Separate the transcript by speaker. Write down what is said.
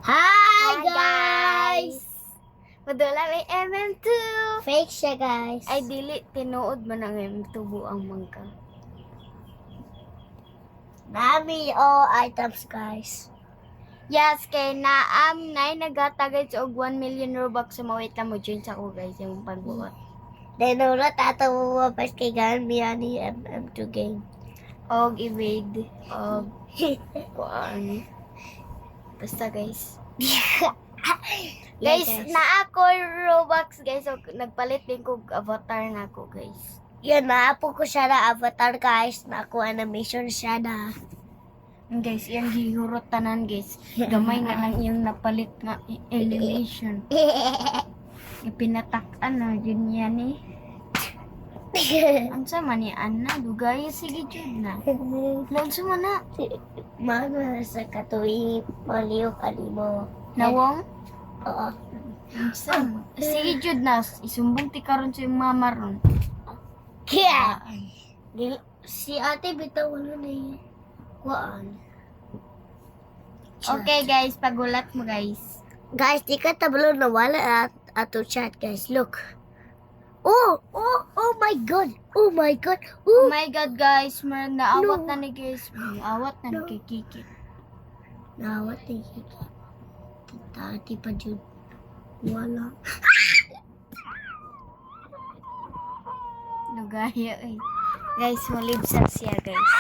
Speaker 1: Hi guys!
Speaker 2: Madula may MM2.
Speaker 1: Fake siya guys.
Speaker 2: Ay dili tinuod man ang MM2 buang mangka.
Speaker 1: Nami all items guys.
Speaker 2: Yes, kay naam nay nagatagay og 1 million Robux sa mawait lang mo join sa ko guys yung pagbuot.
Speaker 1: Then ulat ato mo pas kay gan mi ani MM2 game.
Speaker 2: Og evade og kuan. Basta guys. Guys, naa ko Robux guys. So, nagpalit din ko avatar na ako guys.
Speaker 1: Yan na po ko siya na avatar guys. Na ako animation siya na.
Speaker 2: Guys, yung gihurot tanan guys. Gamay nga lang yung napalit nga animation. Ipinatak-an na yun yan eh. Ang sama ni Anna, dugaya sige jud na. Laon sa mana?
Speaker 1: Mga sa katuwi maliw kalimo.
Speaker 2: Nawong?
Speaker 1: Oo.
Speaker 2: Sam. Sige jud na, isumbong ti karon sa yung mama ron.
Speaker 1: Kaya si ate bitaw ano na yun. Kuan.
Speaker 2: Okay guys, pagulat mo guys.
Speaker 1: Guys, di ka tablo na wala at ato chat guys. Look. Oh my god. Oh my god.
Speaker 2: Oh
Speaker 1: Oh
Speaker 2: my god guys, naawat
Speaker 1: No.
Speaker 2: na ni guys. Naawat na ni
Speaker 1: No.
Speaker 2: kay Kiki.
Speaker 1: nawat ni Kiki. Tati pa jud. Wala.
Speaker 2: Dugaya eh. Guys, malibsan siya guys.